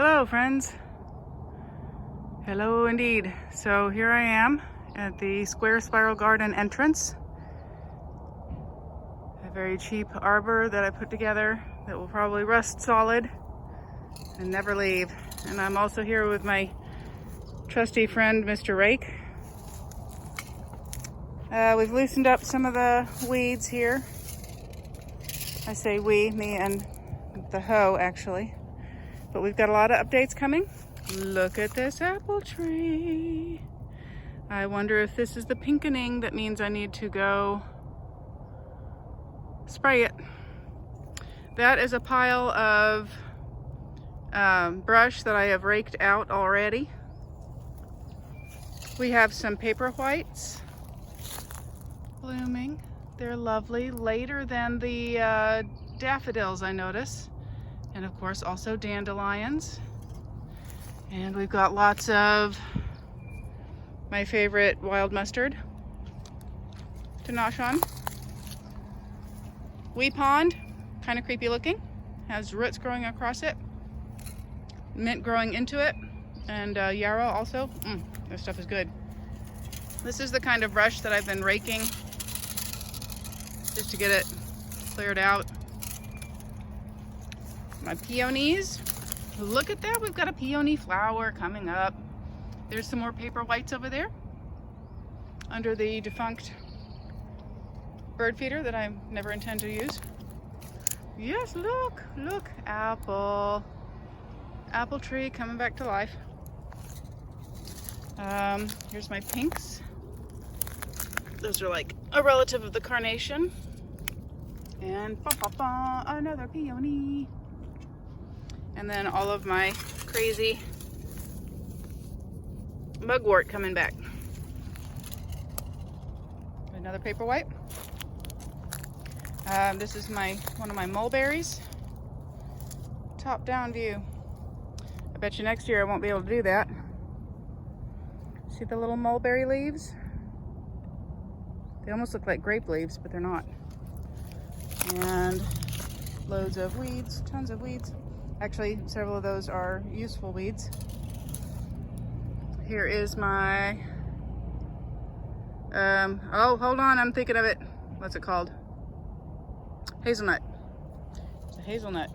Hello friends. Hello indeed. So here I am at the Square Spiral Garden entrance. A very cheap arbor that I put together that will probably rust solid and never leave. And I'm also here with my trusty friend, Mr. Rake. We've loosened up some of the weeds here. I say we, me and the hoe actually. But we've got a lot of updates coming. Look at this apple tree. I wonder if this is the pinkening that means I need to go spray it. That is a pile of brush that I have raked out already. We have some paper whites blooming. They're lovely, later than the daffodils I notice. And of course also dandelions. And we've got lots of my favorite wild mustard to nosh on. Wee pond, kind of creepy looking, has roots growing across it, mint growing into it, and yarrow also. This stuff is good. This is the kind of brush that I've been raking just to get it cleared out. My peonies, look at that, we've got a peony flower coming up. There's some more paper whites over there under the defunct bird feeder that I never intend to use. Yes, look, apple tree coming back to life. Here's my pinks. Those are like a relative of the carnation. And another peony. And then all of my crazy mugwort coming back. Another paper white. This is one of my mulberries. Top down view. I bet you next year I won't be able to do that. See the little mulberry leaves? They almost look like grape leaves, but they're not. And loads of weeds, tons of weeds. Actually, several of those are useful weeds. Here is my, oh, hold on, I'm thinking of it. What's it called? Hazelnut. It's a hazelnut.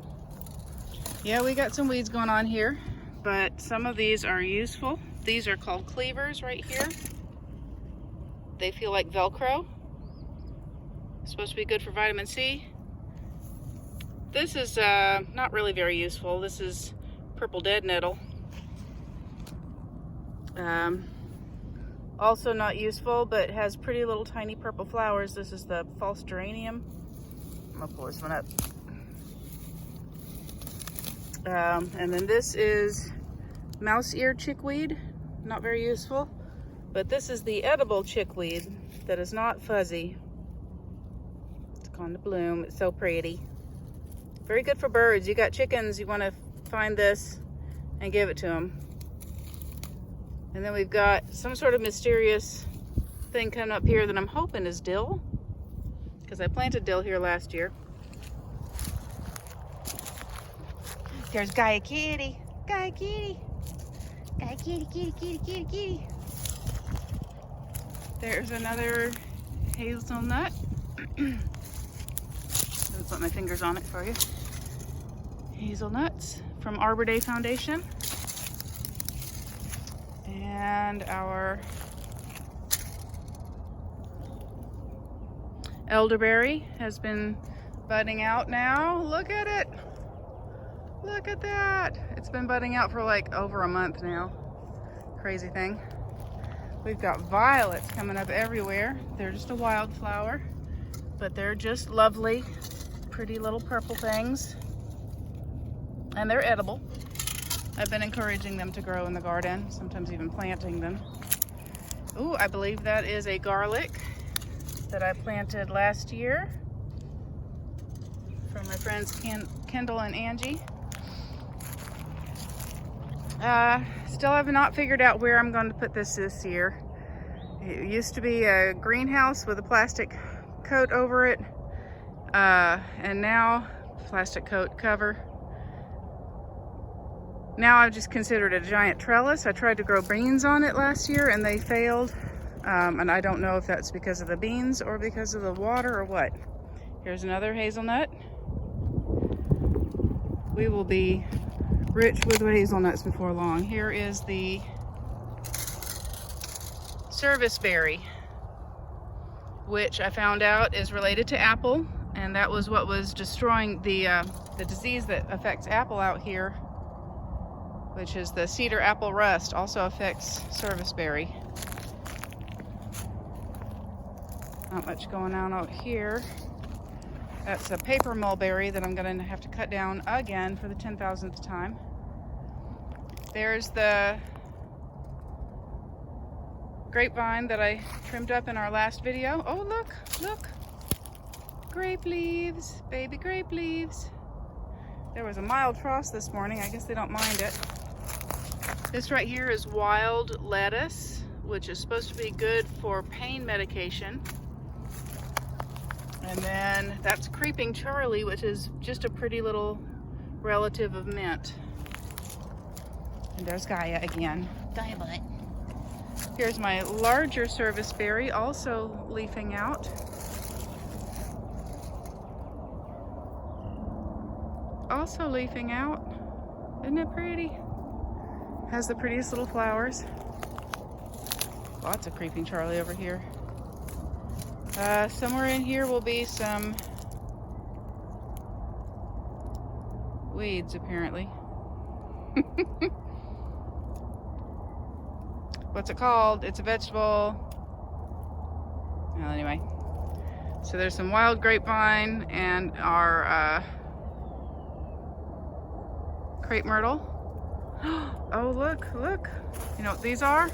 Yeah, we got some weeds going on here, but some of these are useful. These are called cleavers right here. They feel like Velcro. Supposed to be good for vitamin C. This is not really very useful. This is purple dead nettle. Also not useful, but has pretty little tiny purple flowers. This is the false geranium. I'm gonna pull this one up. And then this is mouse ear chickweed. Not very useful. But this is the edible chickweed that is not fuzzy. It's gone to bloom. It's so pretty. Very good for birds. You got chickens, you want to find this and give it to them. And then we've got some sort of mysterious thing coming up here that I'm hoping is dill, because I planted dill here last year. There's Gaia kitty. Gaia kitty. Gaia kitty, kitty, kitty, kitty, kitty. There's another hazelnut. Let's put my fingers on it for you. Hazelnuts from Arbor Day Foundation. And our elderberry has been budding out now. Look at it. Look at that. It's been budding out for like over a month now. Crazy thing. We've got violets coming up everywhere. They're just a wildflower, but they're just lovely, pretty little purple things. And they're edible. I've been encouraging them to grow in the garden, sometimes even planting them. Ooh, I believe that is a garlic that I planted last year from my friends Kendall and Angie. Still have not figured out where I'm going to put this year. It used to be a greenhouse with a plastic coat over it, and now plastic coat cover. Now I've just considered it a giant trellis. I tried to grow beans on it last year and they failed. And I don't know if that's because of the beans or because of the water or what. Here's another hazelnut. We will be rich with hazelnuts before long. Here is the serviceberry, which I found out is related to apple, and that was what was destroying the disease that affects apple out here, which is the cedar apple rust, also affects serviceberry. Not much going on out here. That's a paper mulberry that I'm going to have to cut down again for the 10,000th time. There's the grapevine that I trimmed up in our last video. Oh, look, look. Grape leaves, baby grape leaves. There was a mild frost this morning. I guess they don't mind it. This right here is wild lettuce, which is supposed to be good for pain medication. And then that's Creeping Charlie, which is just a pretty little relative of mint. And there's Gaia again. Gaia butt. Here's my larger serviceberry, also leafing out. Also leafing out. Isn't it pretty? Has the prettiest little flowers. Lots of Creeping Charlie over here. Somewhere in here will be some weeds, apparently. What's it called? It's a vegetable. Well, anyway. So there's some wild grapevine and our crepe myrtle. Oh, look, look. You know what these are?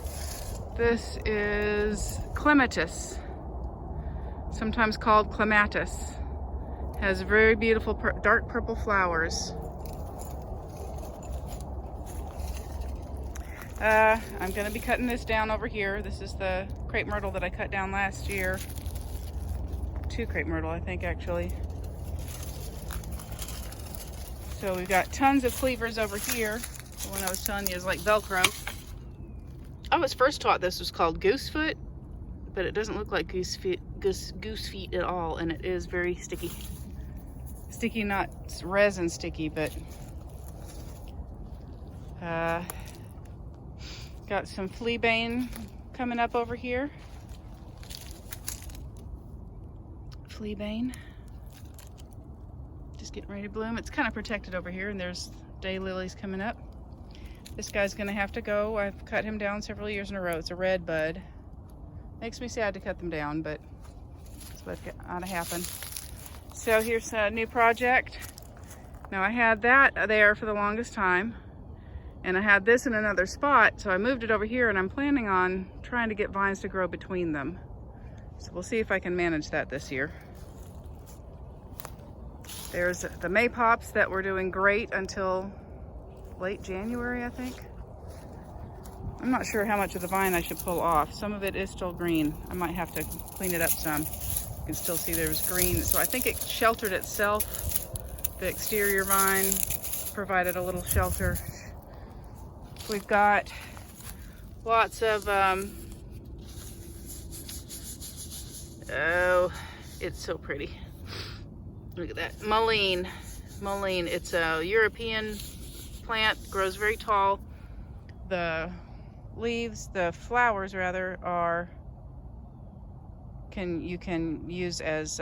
This is clematis. Sometimes called clematis. Has very beautiful dark purple flowers. I'm going to be cutting this down over here. This is the crepe myrtle that I cut down last year. 2 crepe myrtle, I think, actually. So we've got tons of cleavers over here. The one I was telling you is like Velcro. I was first taught this was called goosefoot, but it doesn't look like goose feet at all, and it is very sticky. Sticky, not resin sticky, but got some fleabane coming up over here. Fleabane, just getting ready to bloom. It's kind of protected over here, and there's daylilies coming up. This guy's gonna have to go. I've cut him down several years in a row. It's a red bud. Makes me sad to cut them down, but that's what ought to happen. So here's a new project. Now I had that there for the longest time, and I had this in another spot, so I moved it over here, and I'm planning on trying to get vines to grow between them. So we'll see if I can manage that this year. There's the maypops that were doing great until late January, I think. I'm not sure how much of the vine I should pull off. Some of it is still green. I might have to clean it up some. You can still see there's green. So I think it sheltered itself. The exterior vine provided a little shelter. We've got lots of, oh, it's so pretty. Look at that, mullein. Mullein, it's a European plant, grows very tall. The leaves, the flowers rather, are you can use as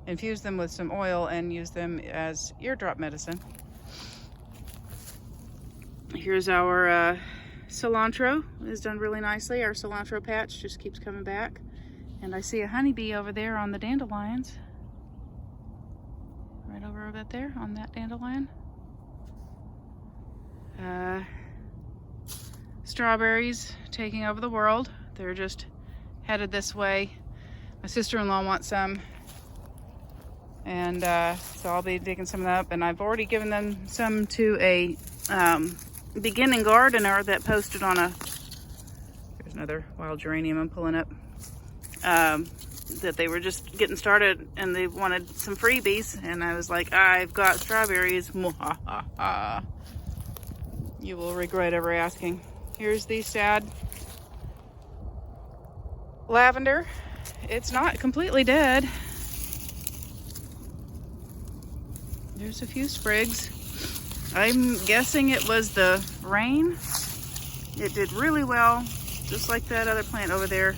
infuse them with some oil and use them as eardrop medicine. Here's our cilantro. It's done really nicely. Our cilantro patch just keeps coming back, and I see a honeybee over there on the dandelions, right over about there on that dandelion. Strawberries taking over the world. They're just headed this way. My sister-in-law wants some, and so I'll be digging some of that up, and I've already given them some to a beginning gardener that posted on there's another wild geranium I'm pulling up, that they were just getting started and they wanted some freebies, and I was like, I've got strawberries. You will regret ever asking. Here's the sad lavender. It's not completely dead. There's a few sprigs. I'm guessing it was the rain. It did really well, just like that other plant over there,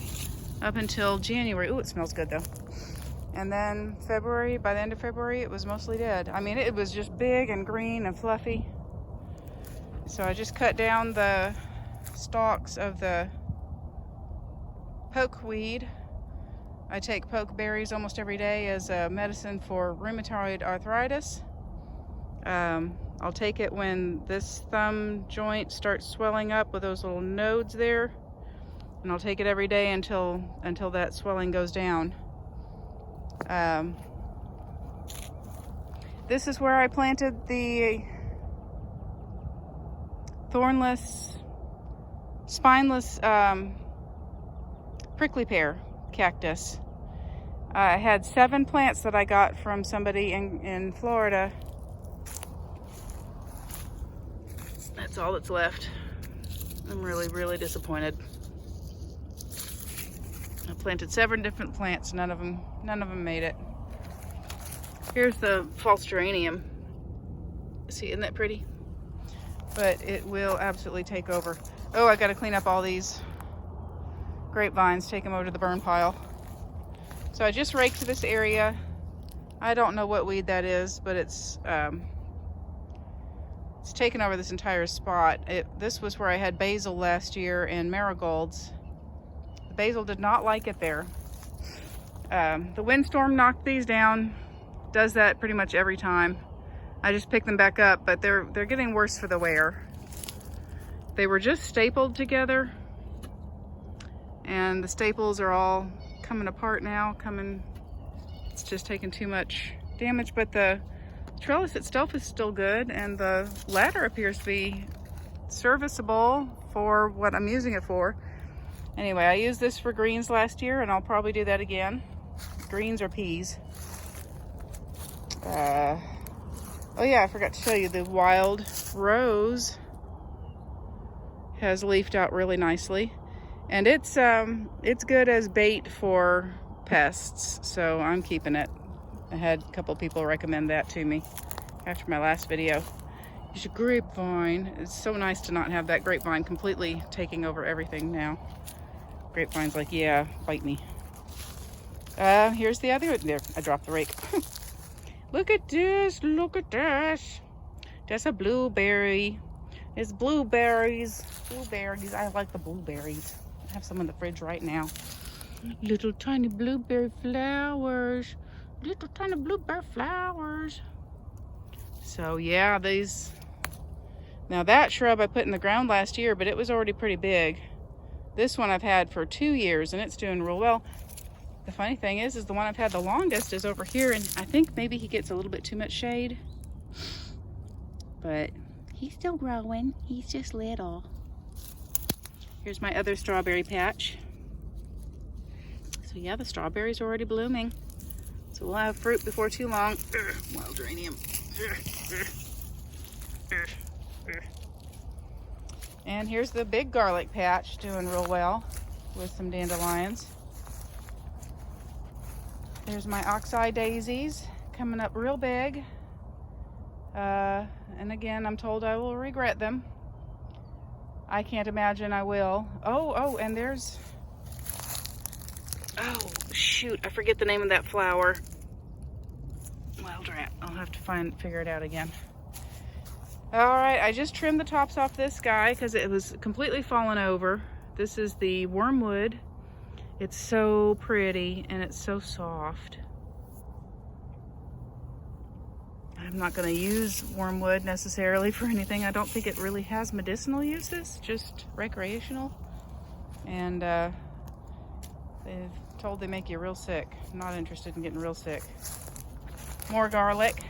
up until January. Ooh, it smells good though. And then February, by the end of February, it was mostly dead. I mean, it was just big and green and fluffy. So I just cut down the stalks of the pokeweed. I take pokeberries almost every day as a medicine for rheumatoid arthritis. I'll take it when this thumb joint starts swelling up with those little nodes there. And I'll take it every day until that swelling goes down. This is where I planted the thornless, spineless, prickly pear cactus. I had 7 plants that I got from somebody in Florida. That's all that's left. I'm really, really disappointed. I planted 7 different plants. None of them made it. Here's the false geranium. See, isn't that pretty? But it will absolutely take over. Oh, I got to clean up all these grapevines, take them over to the burn pile. So I just raked this area. I don't know what weed that is, but it's taken over this entire spot. This was where I had basil last year and marigolds. The basil did not like it there. The windstorm knocked these down. Does that pretty much every time. I just pick them back up, but they're getting worse for the wear. They were just stapled together, and the staples are all coming apart now. It's just taking too much damage, but the trellis itself is still good, and the ladder appears to be serviceable for what I'm using it for. Anyway, I used this for greens last year, and I'll probably do that again. Greens or peas. Oh yeah, I forgot to show you, the wild rose has leafed out really nicely, and it's good as bait for pests, so I'm keeping it. I had a couple people recommend that to me after my last video. Use a grapevine. It's so nice to not have that grapevine completely taking over everything now. Grapevine's like, yeah, bite me. Here's the other, there, I dropped the rake. Look at this, look at this. That's a blueberry. It's blueberries. Blueberries, I like the blueberries. I have some in the fridge right now. Little tiny blueberry flowers. Little tiny blueberry flowers. So yeah, now that shrub I put in the ground last year, but it was already pretty big. This one I've had for 2 years, and it's doing real well. The funny thing is the one I've had the longest is over here, and I think maybe he gets a little bit too much shade. But he's still growing. He's just little. Here's my other strawberry patch. So yeah, the strawberries are already blooming. So we'll have fruit before too long. Wild geranium. And here's the big garlic patch doing real well with some dandelions. There's my oxeye daisies coming up real big. And again, I'm told I will regret them. I can't imagine I will. Oh, and there's, oh shoot, I forget the name of that flower. Wild rat. I'll have to figure it out again. All right, I just trimmed the tops off this guy because it was completely fallen over. This is the wormwood. It's so pretty and it's so soft. I'm not going to use wormwood necessarily for anything. I don't think it really has medicinal uses, just recreational. And they've told they make you real sick. I'm not interested in getting real sick. More garlic.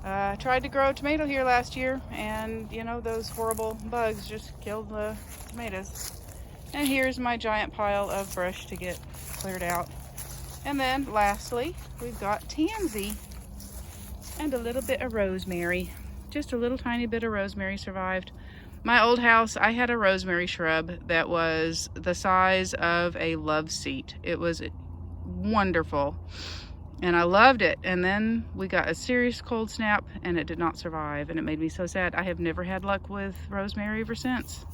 I tried to grow a tomato here last year, and you know, those horrible bugs just killed the tomatoes. And here's my giant pile of brush to get cleared out. And then lastly, we've got tansy and a little bit of rosemary just a little tiny bit of rosemary survived. My old house, I had a rosemary shrub that was the size of a love seat. It was wonderful, and I loved it. And then we got a serious cold snap, and it did not survive, and it made me so sad. I have never had luck with rosemary ever since.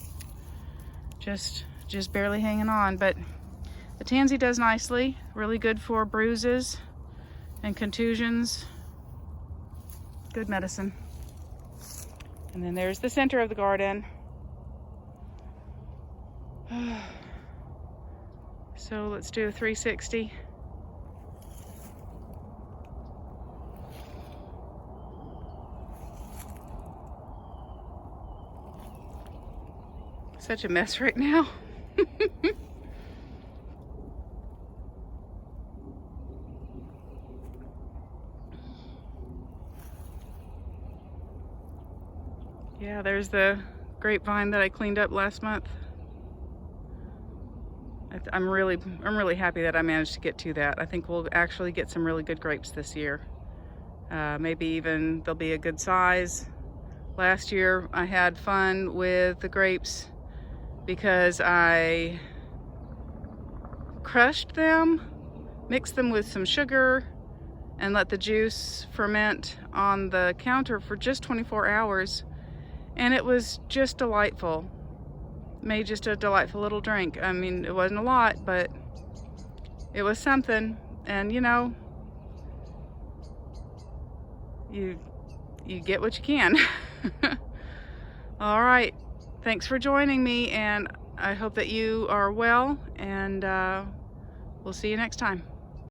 Just barely hanging on, but the tansy does nicely. Really good for bruises and contusions. Good medicine. And then there's the center of the garden. So let's do a 360. Such a mess right now. Yeah, there's the grapevine that I cleaned up last month. I'm really happy that I managed to get to that. I think we'll actually get some really good grapes this year. Maybe even they'll be a good size. Last year I had fun with the grapes because I crushed them, mixed them with some sugar, and let the juice ferment on the counter for just 24 hours. And it was just delightful. Made just a delightful little drink. I mean, it wasn't a lot, but it was something. And you know, you get what you can. All right, thanks for joining me, and I hope that you are well, and we'll see you next time.